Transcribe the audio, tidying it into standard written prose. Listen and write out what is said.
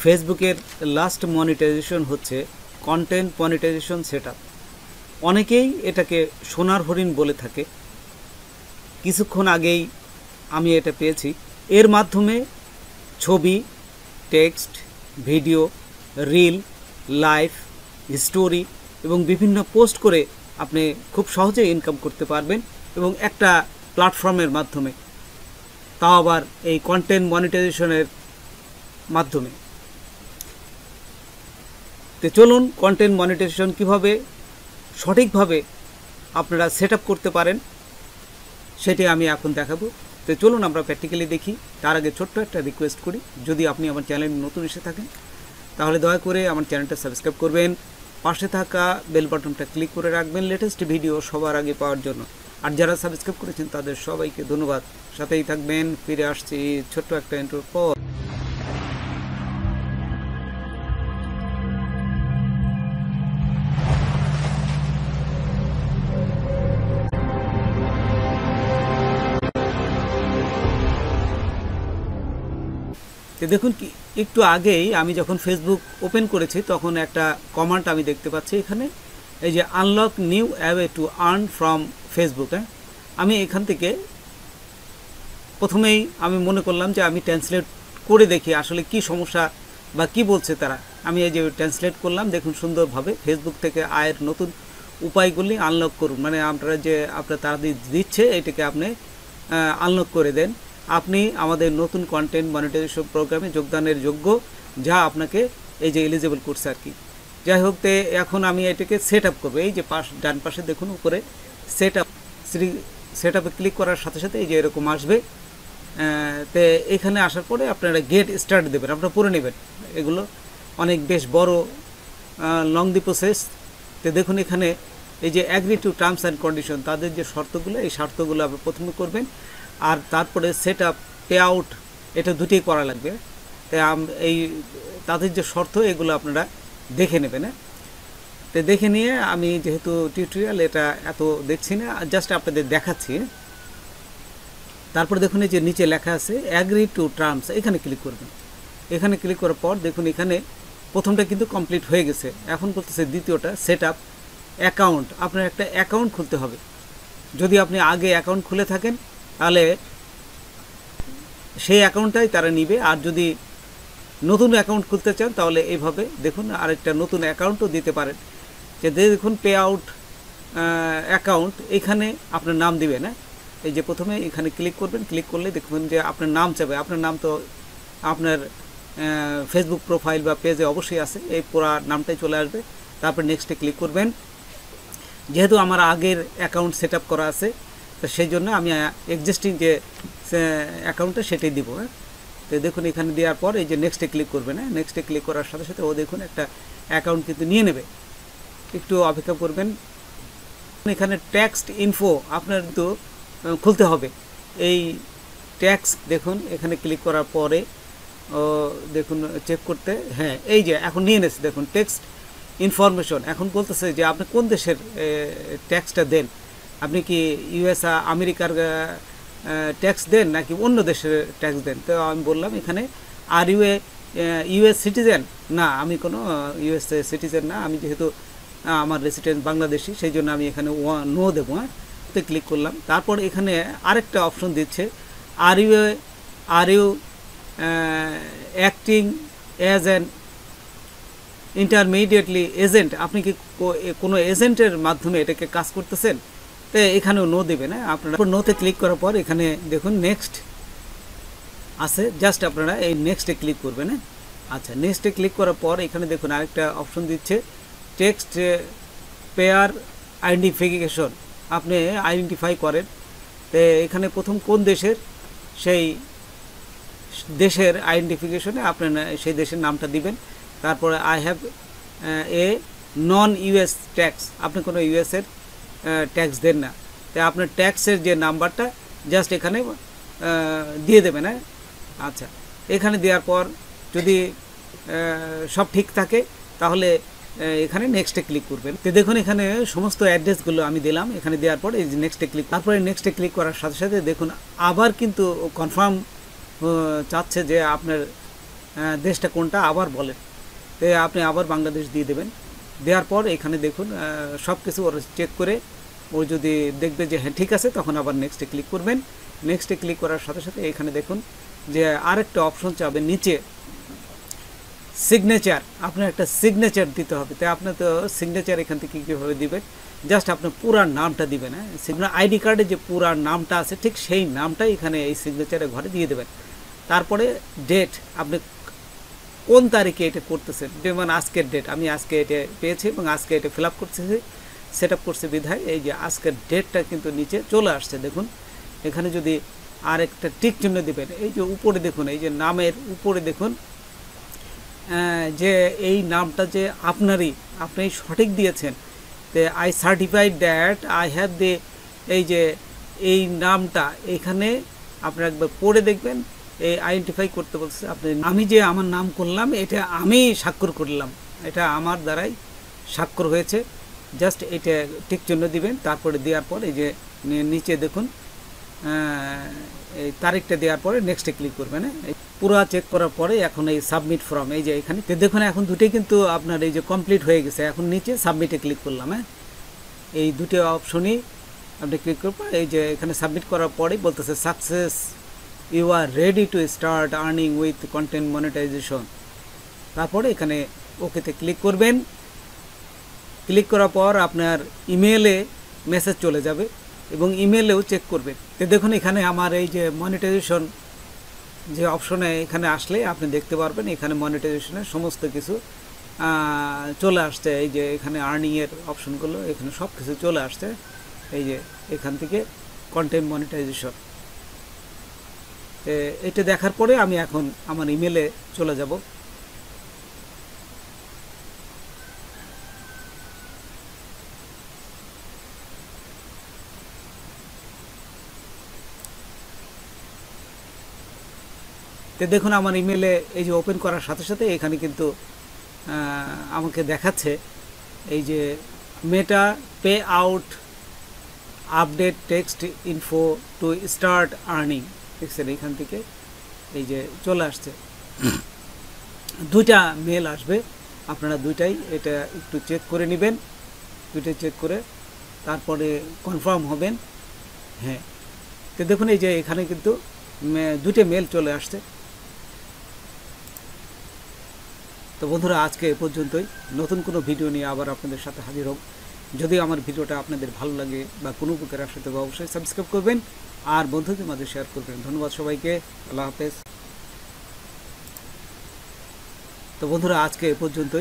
ফেসবুকের last monetization হচ্ছে content monetization setup. অনেকেই এটাকে সোনার হরিণ বলে থাকে। কিছুক্ষণ আগেই আমি এটা পেয়েছি। এর মাধ্যমে ছবি, text, video, reel, live, story এবং বিভিন্ন পোস্ট করে আপনি খুব সহজে ইনকাম করতে পারবেন এবং একটা প্ল্যাটফর্মের মাধ্যমে, তাও আবার এই কন্টেন্ট মনিটাইজেশনের মাধ্যমে। তো চলুন কন্টেন্ট মনিটাইজেশন কীভাবে সঠিকভাবে আপনারা সেট করতে পারেন সেটি আমি এখন দেখাবো। তো চলুন আমরা প্র্যাকটিক্যালি দেখি। তার আগে ছোট্ট একটা রিকোয়েস্ট করি, যদি আপনি আমার চ্যানেলে নতুন এসে থাকেন তাহলে দয়া করে আমার চ্যানেলটা সাবস্ক্রাইব করবেন, পাশে থাকা বেল বাটনটা ক্লিক করে রাখবেন লেটেস্ট ভিডিও সবার আগে পাওয়ার জন্য। আর যারা সাবস্ক্রাইব করেছেন তাদের সবাইকে ধন্যবাদ। সাথেই থাকবেন। ফিরে আসছি ছোট্ট একটা ইন্ট্রোর পর। দেখুন কি একটু আগেই আমি যখন ফেসবুক ওপেন করেছি তখন একটা কমান্ড আমি দেখতে পাচ্ছি এখানে, এই যে unlock new away to earn from Facebook. আমি এখান থেকে প্রথমেই আমি মনে করলাম যে আমি ট্রান্সলেট করে দেখি আসলে কি সমস্যা বা কি বলছে তারা। আমি এই যে ট্রান্সলেট করলাম, দেখুন সুন্দরভাবে ফেসবুক থেকে আয়ের নতুন উপায়গুলি আনলক করুন, মানে আপনারা যে তারা দিচ্ছে এটাকে আপনি আনলক করে দেন। আপনি আমাদের নতুন কন্টেন্ট মনিটাইজেশন প্রোগ্রামে যোগদানের যোগ্য, যা আপনাকে এই যে এলিজিবল করছে আর কি। যাই হোক, তে এখন আমি এটাকে সেট আপ করবো। এই যে ডান পাশে দেখুন উপরে সেট আপে ক্লিক করার সাথে সাথে এই যে এরকম আসবে। তে এখানে আসার পরে আপনারা গেট স্টার্ট দেবেন, আপনারা পড়ে নেবেন। এগুলো অনেক বেশ বড় লং দি প্রসেস। তো দেখুন এখানে এই যে agree to terms and condition, তাদের যে শর্তগুলো, এই শর্তগুলো আপনি প্রথমে করবেন। আর তারপরে সেট আপ, পে আউট, এটা দুটোই করা লাগবে। তাই এই তাদের যে শর্ত এগুলো আপনারা দেখে নেবেন। তো দেখে নিয়ে আমি যেহেতু টিউটোরিয়াল এটা এত দেখছি না, জাস্ট আপনাদের দেখাচ্ছি। তারপর দেখুন এই যে নিচে লেখা আছে অ্যাগ্রি টু টার্মস, এখানে ক্লিক করবেন। এখানে ক্লিক করার পর দেখুন এখানে প্রথমটা কিন্তু কমপ্লিট হয়ে গেছে। এখন বলতেছে দ্বিতীয়টা সেট আপ অ্যাকাউন্ট। আপনার একটা অ্যাকাউন্ট খুলতে হবে। যদি আপনি আগে অ্যাকাউন্ট খুলে থাকেন তাহলে সেই অ্যাকাউন্টটাই তারা নিবে। আর যদি নতুন অ্যাকাউন্ট খুলতে চান তাহলে এইভাবে দেখুন আরেকটা নতুন অ্যাকাউন্টও দিতে পারেন। যে দেখুন পে আউট অ্যাকাউন্ট, এখানে আপনার নাম দিবেন। এই যে প্রথমে এখানে ক্লিক করবেন, ক্লিক করলে দেখুন যে আপনার নাম চাবে। আপনার নাম তো আপনার ফেসবুক প্রোফাইল বা পেজে অবশ্যই আছে, এই পুরো নামটাই চলে আসবে। তারপর নেক্সটে ক্লিক করবেন। যেহেতু আমার আগের অ্যাকাউন্ট সেট আপ করা আছে তো সেই জন্য আমি এক্সিস্টিং যে অ্যাকাউন্টটা সেটাই দিব। তো দেখুন এখানে দেওয়ার পর এই যে নেক্সটে ক্লিক করবেন। নেক্সটে ক্লিক করার সাথে সাথে ও দেখুন একটা অ্যাকাউন্ট কিন্তু নিয়ে নেবে। একটু অপেক্ষা করবেন। এখানে টেক্সট ইনফো আপনার তো খুলতে হবে। এই ট্যাক্স দেখুন এখানে ক্লিক করার পরে দেখুন চেক করতে, হ্যাঁ এই যে এখন নিয়ে নিয়েছে। দেখুন টেক্সট ইনফরমেশন এখন বলতেছে যে আপনি কোন দেশের ট্যাক্সটা দেন। আপনি কি আমেরিকার ট্যাক্স দেন নাকি অন্য দেশের ট্যাক্স দেন। তো আমি বললাম এখানে আর ইউএস সিটিজেন না, আমি কোনো ইউএস সিটিজেন না, আমি যেহেতু আমার রেসিডেন্স বাংলাদেশি, সেই জন্য আমি এখানে নো দেবো। তো ক্লিক করলাম। তারপর এখানে আরেকটা অপশন দিচ্ছে are you acting as an ইন্টারমিডিয়েটলি agent, আপনি কি কোনো এজেন্টের মাধ্যমে এটাকে কাজ করতেছেন। তো এখানেও নো দেবেন। আপনারা নোতে ক্লিক করার পর এখানে দেখুন নেক্সট আছে, জাস্ট আপনারা এই নেক্সটে ক্লিক করবেন। আচ্ছা, নেক্সটে ক্লিক করার পর এখানে দেখুন আরেকটা অপশন দিচ্ছে টেক্সট পেয়ার আইডেন্টিফিকেশন, আপনি আইডেন্টিফাই করেন। তো এখানে প্রথম কোন দেশের, সেই দেশের আইডেন্টিফিকেশনে আপনার সেই দেশের নামটা দিবেন। তারপরে I have a non US tax, আপনি কোনো ইউএসের ট্যাক্স দেন না। তাই আপনার ট্যাক্সের যে নাম্বারটা জাস্ট এখানে দিয়ে দেবেন। আচ্ছা, এখানে দেওয়ার পর যদি সব ঠিক থাকে তাহলে এখানে নেক্সটে ক্লিক করবেন। তো দেখুন এখানে সমস্ত অ্যাড্রেসগুলো আমি দিলাম। এখানে দেওয়ার পর এই যে নেক্সটে ক্লিক, তারপরে নেক্সটে ক্লিক করার সাথে সাথে দেখুন আবার কিন্তু কনফার্ম চাচ্ছে যে আপনার দেশটা কোনটা আবার বলেন, তো আপনি আবার বাংলাদেশ দিয়ে দেবেন। দেওয়ার পর এখানে দেখুন সব কিছু ওরা চেক করে ও যদি দেখবে যে হ্যাঁ ঠিক আছে, তখন আবার নেক্সটে ক্লিক করবেন। নেক্সটে ক্লিক করার সাথে সাথে এখানে দেখুন যে আরেকটা অপশন চাবে নিচে সিগনেচার, আপনার একটা সিগনেচার দিতে হবে। তাই আপনার তো সিগনেচার এখান থেকে কীভাবে দিবেন, জাস্ট আপনার পুরা নামটা দিবেন। হ্যাঁ, সিগনেচার আইডি কার্ডে যে পুরা নামটা আছে ঠিক সেই নামটাই এখানে এই সিগনেচারের ঘরে দিয়ে দেবেন। তারপরে ডেট, আপনি কোন তারিখে এটা করতেছেন, যেমন আজকের ডেট, আমি আজকে এটা পেয়েছি এবং আজকে এটা ফিল আপ করতেছি, সেট আপ করছে বিধায় এই যে আজকের ডেটটা কিন্তু নিচে চলে আসছে। দেখুন এখানে যদি আর একটা টিক চিহ্ন দিবেন, এই যে উপরে দেখুন, এই যে নামের উপরে দেখুন যে এই নামটা যে আপনি সঠিক দিয়েছেন, তো I certified that I have the, এই যে এই নামটা এখানে আপনারা একবার পড়ে দেখবেন। এই আইডেন্টিফাই করতে বলছে, আপনি আমি যে আমার নাম করলাম এটা আমি স্বাক্ষর করলাম, এটা আমার দ্বারাই স্বাক্ষর হয়েছে, জাস্ট এটা টিক চিহ্ন দিবেন। তারপরে দেওয়ার পর এই যে নিচে দেখুন এই তারিখটা দেওয়ার পরে নেক্সটে ক্লিক করবেন। পুরো চেক করার পরে এখন এই সাবমিট ফর্ম, এই যে এখানে দেখুন এখন দুটোই কিন্তু আপনার এই যে কমপ্লিট হয়ে গেছে। এখন নিচে সাবমিটে ক্লিক করলাম। হ্যাঁ, এই দুটো অপশনই আপনি ক্লিক করবেন। এই যে এখানে সাবমিট করার পরেই বলতেছে success, you are ready to start earning with content monetization. তারপরে এখানে ওকেতে ক্লিক করবেন। ক্লিক করার পর আপনার ইমেলে মেসেজ চলে যাবে এবং ইমেলেও চেক করবেন। তো দেখুন এখানে আমার এই যে মনিটাইজেশন যে অপশনে এখানে আসলে আপনি দেখতে পারবেন এখানে মনিটাইজেশনের সমস্ত কিছু চলে আসছে। এই যে এখানে আর্নিংয়ের অপশনগুলো এখানে সব কিছু চলে আসছে। এই যে এখান থেকে কন্টেন্ট মনিটাইজেশন, এটা দেখার পরে আমি এখন আমার ইমেলে চলে যাব। তো দেখুন আমার ইমেলে এই যে ওপেন করার সাথে সাথে এখানে কিন্তু আমাকে দেখাচ্ছে এই যে Meta pay out update text info to start earning, দেখছেন এখান থেকে এই যে চলে আসছে। দুইটা মেল আসবে, আপনারা দুইটাই এটা একটু চেক করে নেবেন, দুইটাই চেক করে তারপরে কনফার্ম হবেন। হ্যাঁ, তো দেখুন এই যে এখানে কিন্তু দুটো মেল চলে আসছে। তো বন্ধুরা আজকে এ পর্যন্তই, নতুন কোনো ভিডিও নিয়ে আবার আপনাদের সাথে হাজির হব। যদি আমার ভিডিওটা আপনাদের ভালো লাগে বা কোনো উপকার আসে তবে অবশ্যই সাবস্ক্রাইব করবেন আর বন্ধুদের মাঝে শেয়ার করবেন। ধন্যবাদ সবাইকে, আল্লাহ হাফেজ। তো বন্ধুরা আজকে এ পর্যন্তই।